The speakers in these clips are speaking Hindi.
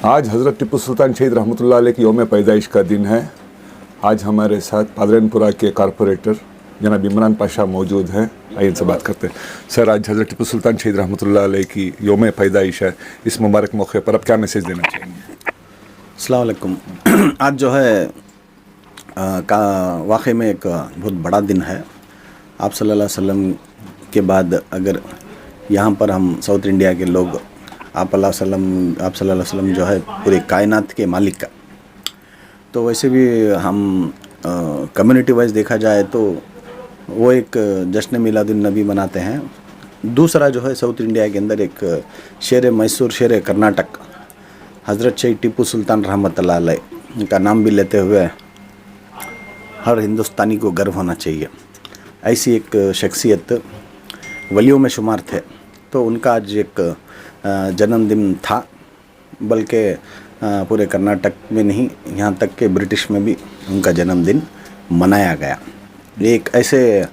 आज हज़रत टिप्पू सुल्तान शहीद रहमतुल्लाह अलैह की यौम पैदाइश का दिन है। आज हमारे साथ पादरनपुरा के कारपोरेटर जनाब इमरान पाशा मौजूद हैं। आइए इनसे बात करते हैं। सर, आज हज़रत टिप्पू सुल्तान शहीद रहमतुल्लाह अलैह की यौम पैदाइश है, इस मुबारक मौके पर आप क्या मैसेज देना चाहेंगे? अस्सलाम वालेकुम। आज जो है का वाक़ई में एक बहुत बड़ा दिन है। आप सल्लल्लाहु अलैहि वसल्लम के बाद अगर यहाँ पर हम साउथ इंडिया के लोग आप सल्लल्लाहु अलैहि वसल्लम जो है पूरी कायनात के मालिक का, तो वैसे भी हम कम्युनिटी वाइज देखा जाए तो वो एक जश्न मिलादुन नबी मनाते हैं। दूसरा जो है साउथ इंडिया के अंदर एक शेर मैसूर, शेर कर्नाटक हज़रत शहीद टिप्पू सुल्तान रहमतुल्लाह अलैह का नाम भी लेते हुए हर हिंदुस्तानी को गर्व होना चाहिए। ऐसी एक शख्सियत वलियों में शुमार थे, तो उनका आज एक जन्मदिन था, बल्कि पूरे कर्नाटक में नहीं, यहाँ तक के ब्रिटिश में भी उनका जन्मदिन मनाया गया। एक ऐसे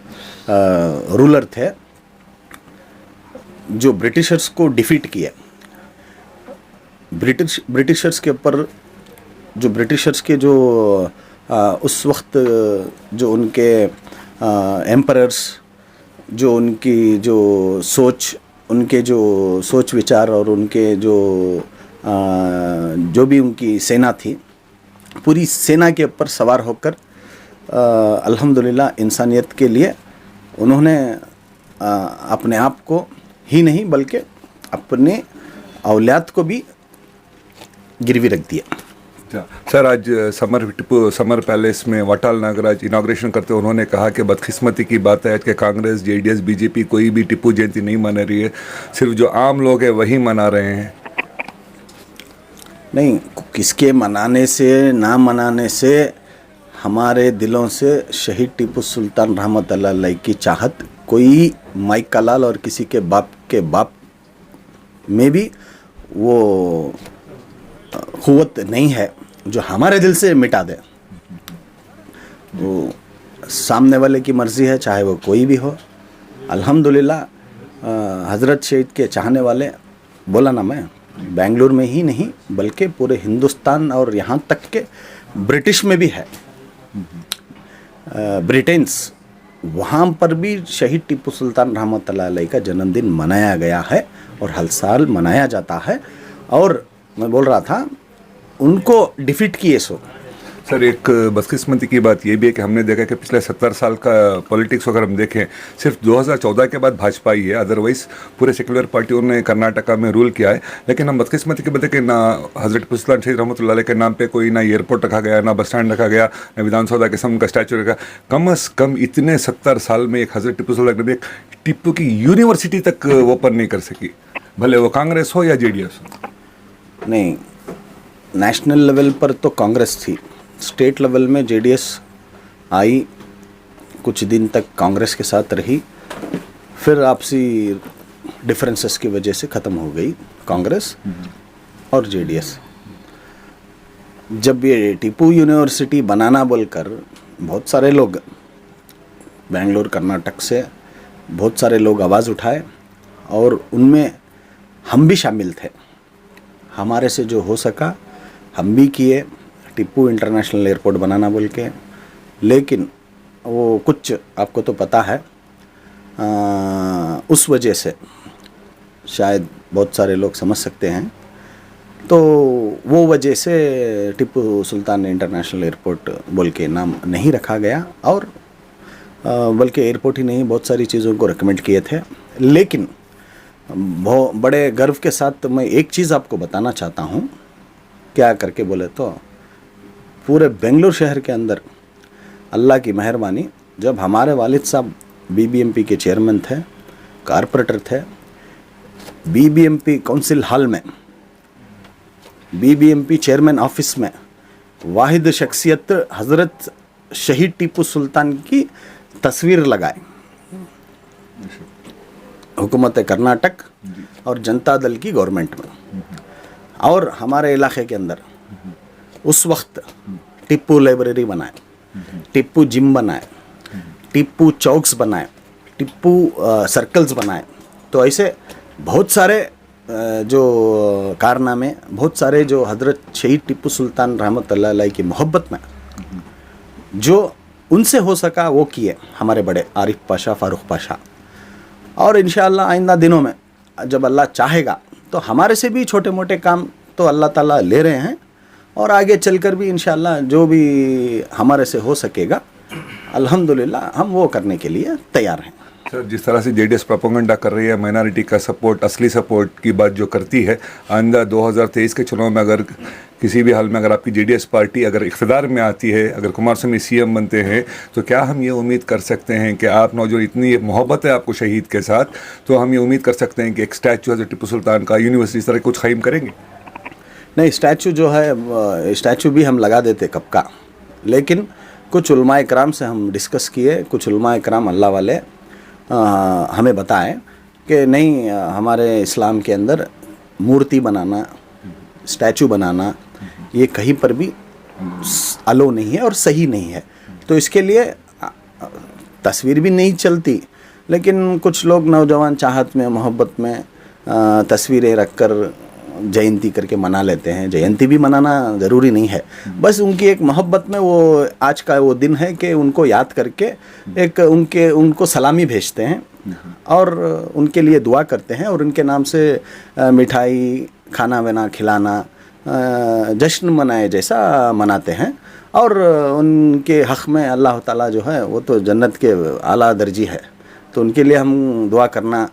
रूलर थे जो ब्रिटिशर्स को डिफीट किए। ब्रिटिशर्स के ऊपर जो ब्रिटिशर्स के जो उस वक्त जो उनके एम्परर्स, जो उनकी जो सोच, उनके जो सोच विचार और उनके जो भी उनकी सेना थी, पूरी सेना के ऊपर सवार होकर अल्हम्दुलिल्लाह इंसानियत के लिए उन्होंने अपने आप को ही नहीं बल्कि अपने औलाद को भी गिरवी रख दिया। सर, आज समर पैलेस में वटाल नागराज इनाग्रेशन करते उन्होंने कहा कि बदकिस्मती की बात है कि कांग्रेस, जेडीएस, बीजेपी कोई भी टिप्पू जयंती नहीं मना रही है, सिर्फ जो आम लोग हैं वही मना रहे हैं। नहीं, किसके मनाने से ना मनाने से हमारे दिलों से शहीद टिप्पू सुल्तान रहमतुल्लाह अलैह की चाहत कोई माइक का लाल और किसी के बाप में भी वो क़ुव्वत नहीं है जो हमारे दिल से मिटा दे। वो सामने वाले की मर्ज़ी है, चाहे वो कोई भी हो। अल्हम्दुलिल्लाह हज़रत शहीद के चाहने वाले, बोला ना मैं, बेंगलुरु में ही नहीं बल्कि पूरे हिंदुस्तान और यहाँ तक के ब्रिटिश में भी है। ब्रिटेन्स, वहाँ पर भी शहीद टिप्पू सुल्तान रहमतुल्लाह अलैह का जन्मदिन मनाया गया है और हर साल मनाया जाता है। और मैं बोल रहा था उनको डिफीट किए सो। सर, एक बदकिस्मती की बात ये भी है कि हमने देखा कि पिछले 70 साल का पॉलिटिक्स अगर हम देखें, सिर्फ 2014 के बाद भाजपा ही है, अदरवाइज पूरे सेकुलर पार्टियों ने कर्नाटका में रूल किया है। लेकिन हम बदकिस्मती की बात है कि ना हज़रत टिप्पू सुल्तान शहीद रहमतुल्लाह अलैह के नाम पे कोई ना एयरपोर्ट रखा गया, ना बस स्टैंड रखा गया, ना विधानसौधा के सामने का स्टैचू रखा। कम अज़ कम इतने 70 साल में एक हज़रत टिप्पू सुल्तान ने एक टिप्पू की यूनिवर्सिटी तक ओपन नहीं कर सकी, भले वो कांग्रेस हो या जेडीएस हो। नहीं, नेशनल लेवल पर तो कांग्रेस थी, स्टेट लेवल में जेडीएस आई, कुछ दिन तक कांग्रेस के साथ रही, फिर आपसी डिफरेंसेस की वजह से ख़त्म हो गई कांग्रेस और जेडीएस। जब ये टिप्पू यूनिवर्सिटी बनाना बोलकर बहुत सारे लोग बेंगलुरु, कर्नाटक से बहुत सारे लोग आवाज़ उठाए और उनमें हम भी शामिल थे। हमारे से जो हो सका हम भी किए, टिप्पू इंटरनेशनल एयरपोर्ट बनाना बोल के। लेकिन वो कुछ आपको तो पता है, उस वजह से शायद बहुत सारे लोग समझ सकते हैं, तो वो वजह से टिप्पू सुल्तान इंटरनेशनल एयरपोर्ट बोल के नाम नहीं रखा गया। और बल्कि एयरपोर्ट ही नहीं, बहुत सारी चीज़ों को रिकमेंड किए थे। लेकिन बहुत बड़े गर्व के साथ मैं एक चीज़ आपको बताना चाहता हूँ। क्या करके बोले तो पूरे बेंगलुरु शहर के अंदर अल्लाह की मेहरबानी, जब हमारे वालिद साहब बीबीएमपी के चेयरमैन थे, कारपोरेटर थे, बीबीएमपी काउंसिल हॉल में, बीबीएमपी चेयरमैन ऑफिस में वाहिद शख्सियत हज़रत शहीद टिप्पू सुल्तान की तस्वीर लगाए। हुकूमत कर्नाटक और जनता दल की गवर्नमेंट में, और हमारे इलाके के अंदर उस वक्त टिप्पू लाइब्रेरी बनाए, टिप्पू जिम बनाए, टिप्पू चौक्स बनाए, टिप्पू सर्कल्स बनाए। तो ऐसे बहुत सारे जो कारनामे, बहुत सारे जो हज़रत शहीद टिप्पू सुल्तान रहमतुल्लाह अलैह की मोहब्बत में जो उनसे हो सका वो किए हमारे बड़े आरिफ पाशा, फ़ारूक पाशा। और इंशाअल्लाह आइंदा दिनों में जब अल्लाह चाहेगा तो हमारे से भी छोटे मोटे काम तो अल्लाह ताला ले रहे हैं, और आगे चलकर भी इंशाअल्लाह जो भी हमारे से हो सकेगा अल्हम्दुलिल्लाह हम वो करने के लिए तैयार हैं। सर, जिस तरह से जेडीएस प्रोपेगेंडा कर रही है, माइनॉरिटी का सपोर्ट, असली सपोर्ट की बात जो करती है, आइंदा 2023 के चुनाव में अगर किसी भी हाल में अगर आपकी जेडीएस पार्टी अगर इख्तिदार में आती है, अगर कुमारस्वामी सीएम बनते हैं, तो क्या हम ये उम्मीद कर सकते हैं कि आप नौजवान, इतनी मोहब्बत है आपको शहीद के साथ, तो हम ये उम्मीद कर सकते हैं कि एक स्टैचू हज़रत टिप्पू सुल्तान का, यूनिवर्सिटी इस तरह कुछ कायम करेंगे? नहीं, स्टैचू जो है स्टैचू भी हम लगा देते कब का, लेकिन कुछ उलमाए कराम से हम डिस्कस किए, कुछ उलमाए कराम अल्लाह वाले हमें बताएं कि नहीं, हमारे इस्लाम के अंदर मूर्ति बनाना, स्टैचू बनाना ये कहीं पर भी अलो नहीं है और सही नहीं है। तो इसके लिए तस्वीर भी नहीं चलती, लेकिन कुछ लोग नौजवान चाहत में, मोहब्बत में तस्वीरें रखकर जयंती करके मना लेते हैं। जयंती भी मनाना ज़रूरी नहीं है, बस उनकी एक मोहब्बत में वो आज का वो दिन है कि उनको याद करके एक उनको सलामी भेजते हैं और उनके लिए दुआ करते हैं, और उनके नाम से मिठाई, खाना वाना खिलाना, जश्न मनाए जैसा मनाते हैं। और उनके हक़ में अल्लाह ताला जो है वो तो जन्नत के आला दर्जी है, तो उनके लिए हम दुआ करना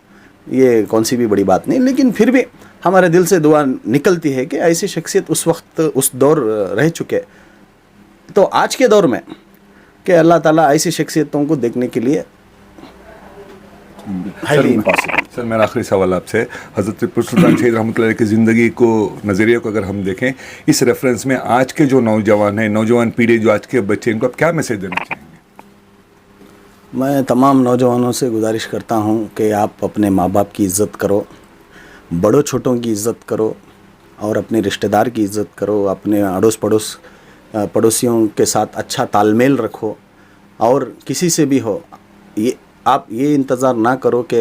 ये कौन सी भी बड़ी बात नहीं। लेकिन फिर भी हमारे दिल से दुआ निकलती है कि ऐसी शख्सियत उस वक्त उस दौर रह चुके, तो आज के दौर में कि अल्लाह ताला ऐसी शख्सियतों को देखने के लिए हाईली इम्पॉसिबल। सर, मेरा आखिरी सवाल आपसे, हज़रत टिप्पू सुल्तान शहीद रहमतुल्लाह की ज़िंदगी को, नज़रिए को अगर हम देखें, इस रेफरेंस में आज के जो नौजवान हैं, नौजवान पीढ़ी, जो आज के बच्चे, इनको आप क्या मैसेज देना चाहेंगे? मैं तमाम नौजवानों से गुजारिश करता हूँ कि आप अपने माँ बाप की इज़्ज़त करो, बड़ों छोटों की इज़्ज़त करो, और अपने रिश्तेदार की इज़्ज़त करो, अपने अड़ोस पड़ोसियों के साथ अच्छा तालमेल रखो, और किसी से भी हो आप ये इंतज़ार ना करो कि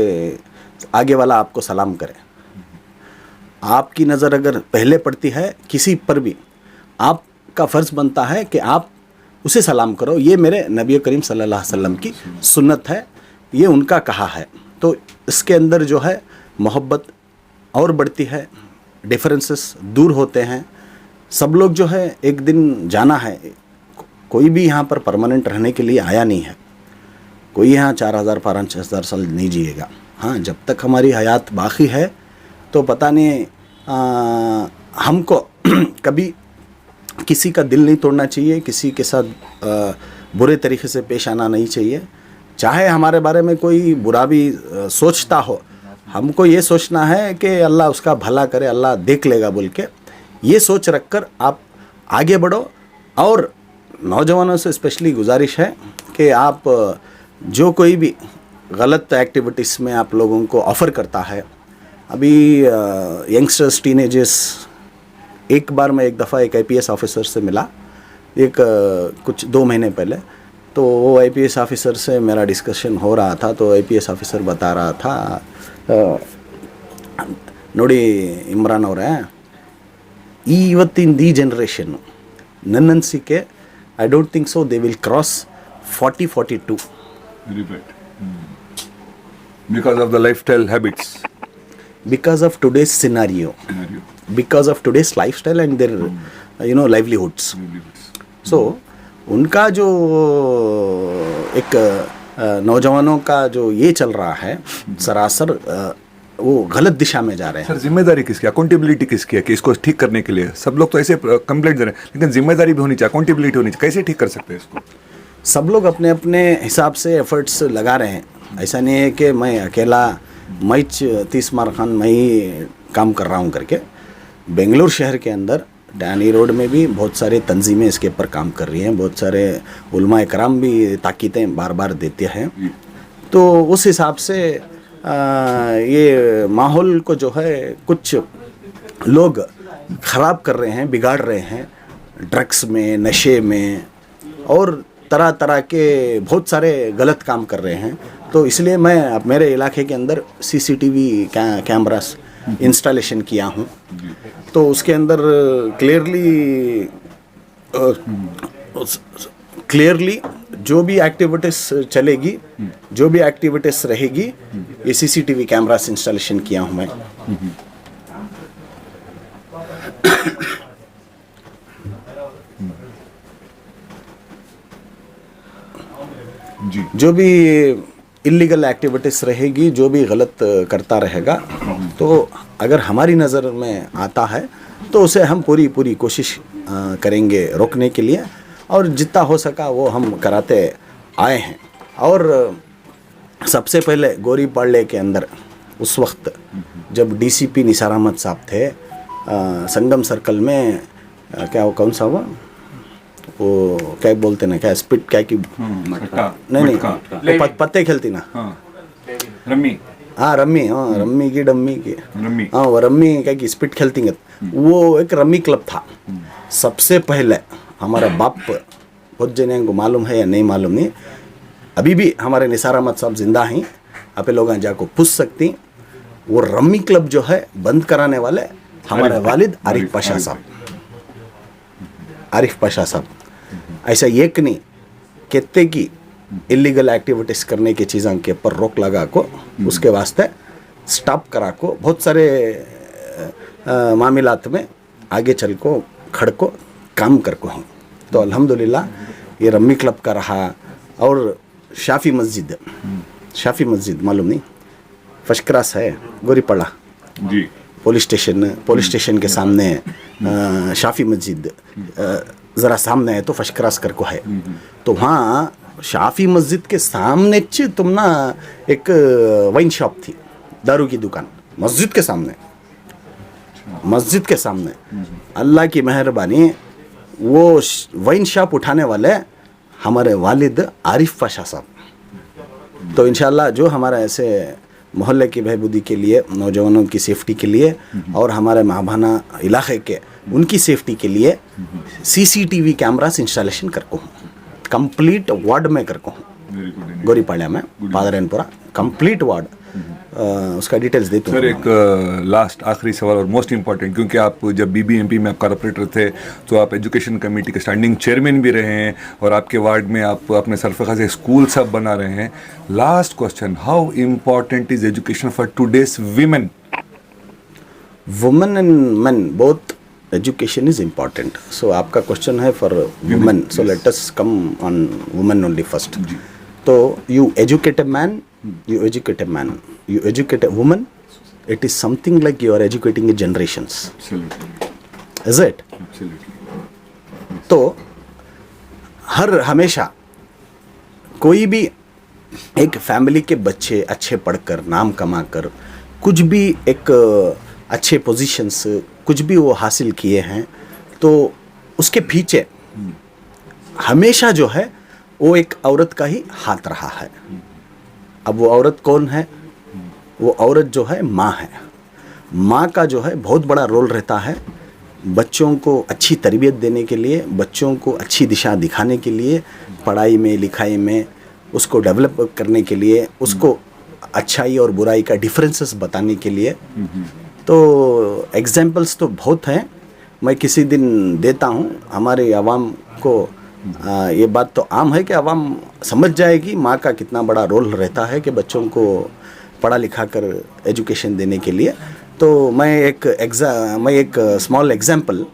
आगे वाला आपको सलाम करे। आपकी नज़र अगर पहले पड़ती है किसी पर भी, आपका फ़र्ज़ बनता है कि आप उसे सलाम करो। ये मेरे नबी करीम सल्लल्लाहु अलैहि वसल्लम की सुन्नत है, ये उनका कहा है। तो इसके अंदर जो है मोहब्बत और बढ़ती है, डिफरेंसेस दूर होते हैं। सब लोग जो है एक दिन जाना है, कोई भी यहाँ पर परमानेंट रहने के लिए आया नहीं है, कोई यहाँ 4000 5,000 साल नहीं जिएगा। हाँ, जब तक हमारी हयात बाकी है तो पता नहीं हमको कभी किसी का दिल नहीं तोड़ना चाहिए, किसी के साथ बुरे तरीके से पेश आना नहीं चाहिए। चाहे हमारे बारे में कोई बुरा भी सोचता हो, हमको ये सोचना है कि अल्लाह उसका भला करे, अल्लाह देख लेगा बोल के ये सोच रखकर आप आगे बढ़ो। और नौजवानों से स्पेशली गुजारिश है कि आप जो कोई भी गलत एक्टिविटीज़ में आप लोगों को ऑफ़र करता है, अभी यंगस्टर्स, टीनेजर्स, एक बार मैं एक दफ़ा एक आईपीएस ऑफिसर से मिला, कुछ 2 महीने पहले, तो वो आईपीएस ऑफिसर से मेरा डिस्कशन हो रहा था। तो आईपीएस ऑफिसर बता रहा था, ನೋಡಿ ಇಮ್ರಾನ್ ಅವರೇ, ಇವತ್ತಿನ ದಿ ಜನರೇಷನ್ನು ನನ್ನ ಅನಿಸಿಕೆ I don't think so they will cross 40-42 because of the lifestyle habits, because of today's scenario, because of today's lifestyle and their livelihoods. So उनका जो एक नौजवानों का जो ये चल रहा है, सरासर वो गलत दिशा में जा रहे हैं। सर, जिम्मेदारी किसकी, अकाउंटेबिलिटी किसकी है कि इसको ठीक करने के लिए? सब लोग तो ऐसे कंप्लेंट दे रहे हैं, लेकिन जिम्मेदारी भी होनी चाहिए, अकाउंटेबिलिटी होनी चाहिए। कैसे ठीक कर सकते हैं इसको? सब लोग अपने अपने हिसाब से एफर्ट्स लगा रहे हैं। ऐसा नहीं है कि मैं अकेला, मैं 30 मार खान मैं ही काम कर रहा हूँ करके। बेंगलुरु शहर के अंदर डैनी रोड में भी बहुत सारे तंजीमें इसके ऊपर काम कर रही हैं, बहुत सारे उलमा कराम भी ताकीदें बार बार देते हैं। तो उस हिसाब से ये माहौल को जो है कुछ लोग ख़राब कर रहे हैं, बिगाड़ रहे हैं, ड्रग्स में, नशे में और तरह तरह के बहुत सारे गलत काम कर रहे हैं। तो इसलिए मैं अब मेरे इलाके के अंदर सीसीटीवी कैमरास इंस्टॉलेशन किया हूँ। तो उसके अंदर क्लियरली जो भी एक्टिविटीज़ चलेगी, जो भी एक्टिविटीज़ रहेगी, ये सीसीटीवी कैमरास इंस्टॉलेशन किया हूँ मैं। जी जो भी इलीगल एक्टिविटीज़ रहेगी, जो भी गलत करता रहेगा, तो अगर हमारी नज़र में आता है तो उसे हम पूरी कोशिश करेंगे रोकने के लिए, और जितना हो सका वो हम कराते आए हैं। और सबसे पहले गोरीपाड़े के अंदर उस वक्त जब डीसीपी निसार अहमद साहब थे, संगम सर्कल में क्या वो कौन सा हुआ, वो क्या बोलते ना, क्या स्पिट क्या की नहीं वो पत्ते खेलती ना, रम्मी रम्मी की डम्मी की रम्मी वो रम्मी क्या की स्पिट खेलती हैं, वो एक रम्मी क्लब था। सबसे पहले हमारा बाप, बहुत जने को मालूम है या नहीं मालूम नहीं, अभी भी हमारे निसार अहमद साहब जिंदा हैं, आप लोग जाको पूछ सकती। वो रम्मी क्लब जो है बंद कराने वाले हमारे वालिद आरिफ पाशा साहब। ऐसा एक नहीं कहते कि इलीगल एक्टिविटीज़ करने की चीज़ों के ऊपर रोक लगा को, उसके वास्ते स्टॉप करा को, बहुत सारे मामलात में आगे चल को खड़ को काम कर को हैं। तो अल्हम्दुलिल्लाह ये रम्मी क्लब का रहा। और शाफी मस्जिद मालूम नहीं, फर्स्ट क्लास है, गोरीपाड़ा जी, पुलिस स्टेशन के सामने शाफी मस्जिद ज़रा सामने है, तो फर्स्ट क्लास कर को है। तो वहाँ शाफी मस्जिद के सामने तुम ना एक वाइन शॉप थी, दारू की दुकान, मस्जिद के सामने। अल्लाह की मेहरबानी, वो वाइन शॉप उठाने वाले हमारे वालिद आरिफ पाशा साहब। तो इंशाल्लाह जो हमारा ऐसे मोहल्ले की बहबूदी के लिए, नौजवानों की सेफ्टी के लिए और हमारे महाबाना इलाके के उनकी सेफ्टी के लिए सीसीटीवी कैमरास इंस्टॉलेशन कर को हूँ, कंप्लीट वार्ड में कर को हूँ, गोरीपाड़ा में, पादरैनपुरा कंप्लीट वार्ड। उसका डिटेल्स देता हूँ। सर एक लास्ट आखिरी सवाल और मोस्ट इम्पॉर्टेंट, क्योंकि आप जब बीबीएमपी में आप कॉर्पोरेटर थे तो आप एजुकेशन कमेटी के स्टैंडिंग चेयरमैन भी रहे हैं, और आपके वार्ड में आप अपने सरफेखा से स्कूल सब बना रहे हैं। Last question, how important is education for today's women? Women and men both education is important. So आपका क्वेश्चन है for women, so let us come on women only first. तो you educate a man, you educate a woman, it is something like you are educating a generations. Absolutely. Is it? Absolutely. तो हमेशा कोई भी एक फैमिली के बच्चे अच्छे पढ़कर, नाम कमाकर, कुछ भी एक अच्छे पोजीशंस कुछ भी वो हासिल किए हैं, तो उसके पीछे हमेशा जो है वो एक औरत का ही हाथ रहा है। अब वो औरत कौन है? वो औरत जो है माँ है। माँ का जो है बहुत बड़ा रोल रहता है बच्चों को अच्छी तरबियत देने के लिए, बच्चों को अच्छी दिशा दिखाने के लिए, पढ़ाई में लिखाई में उसको डेवलप करने के लिए, उसको अच्छाई और बुराई का डिफरेंसेस बताने के लिए। तो एग्जाम्पल्स तो बहुत हैं, मैं किसी दिन देता हूँ। हमारे आवाम को ये बात तो आम है कि आवाम समझ जाएगी माँ का कितना बड़ा रोल रहता है कि बच्चों को पढ़ा लिखा कर एजुकेशन देने के लिए। तो मैं एक स्मॉल एग्जाम्पल,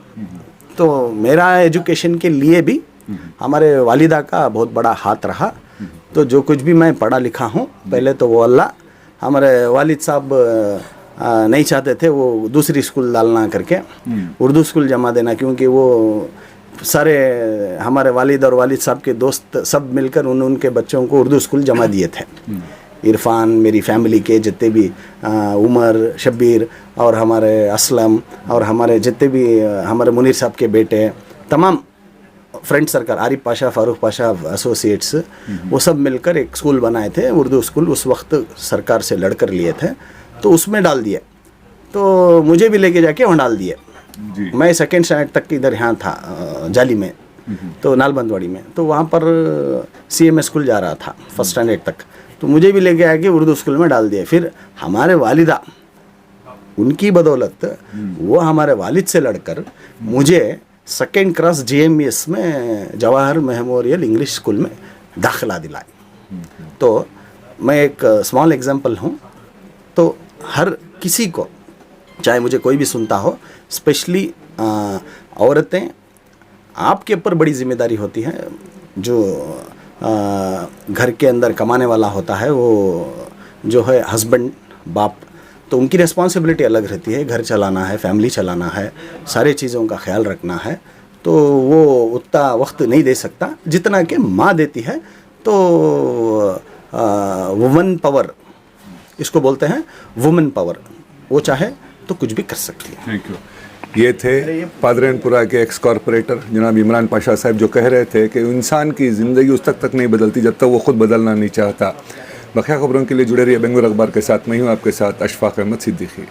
तो मेरा एजुकेशन के लिए भी हमारे वालिदा का बहुत बड़ा हाथ रहा। तो जो कुछ भी मैं पढ़ा लिखा हूँ, पहले तो वो अल्लाह, हमारे वालिद साहब नहीं चाहते थे वो दूसरी स्कूल डालना करके उर्दू स्कूल जमा देना, क्योंकि वो सारे हमारे वालिद और वालिद साहब के दोस्त सब मिलकर उनके बच्चों को उर्दू स्कूल जमा दिए थे। इरफान, मेरी फैमिली के जितने भी उमर, शब्बीर और हमारे असलम और हमारे जितने भी हमारे मुनीर साहब के बेटे, तमाम friend circle, Arif Pasha, Farooq Pasha associates, वो सब मिलकर एक स्कूल बनाए थे, उर्दू स्कूल। उस वक्त सरकार से लड़कर लिए थे, तो उसमें डाल दिए। तो मुझे भी लेके जाके वहाँ डाल दिए। मैं सेकेंड स्टैंडर्ड तक इधर यहाँ था जाली में, तो नालबंदवाड़ी में, तो वहाँ पर CMA स्कूल जा रहा था फर्स्ट स्टैंडर्ड तक, तो मुझे भी लेके आके उर्दू स्कूल में डाल दिया। फिर हमारे वालिदा उनकी बदौलत वो हमारे वालिद से लड़कर मुझे सेकेंड क्लास JMES में जवाहर मेमोरियल इंग्लिश स्कूल में दाखिला दिलाई। तो मैं एक स्मॉल एग्जांपल हूँ। तो हर किसी को, चाहे मुझे कोई भी सुनता हो, स्पेशली औरतें, आपके ऊपर बड़ी जिम्मेदारी होती है। जो घर के अंदर कमाने वाला होता है, वो जो है हस्बैंड, बाप, तो उनकी रिस्पॉन्सिबिलिटी अलग रहती है। घर चलाना है, फैमिली चलाना है, सारे चीज़ों का ख्याल रखना है। तो वो उतना वक्त नहीं दे सकता जितना कि माँ देती है। तो वुमन पावर, इसको बोलते हैं वुमन पावर। वो चाहे तो कुछ भी कर सकती है। Thank you. ये थे पादरैनपुरा के एक्स कॉरपोरेटर जनाब इमरान पाशा साहब, जो कह रहे थे कि इंसान की ज़िंदगी उस तक नहीं बदलती जब तक वो खुद बदलना नहीं चाहता। बखिया खबरों के लिए जुड़े रहिए बेंगलुरु अखबार के साथ। मैं हूँ आपके साथ अशफाक अहमद सिद्दीकी।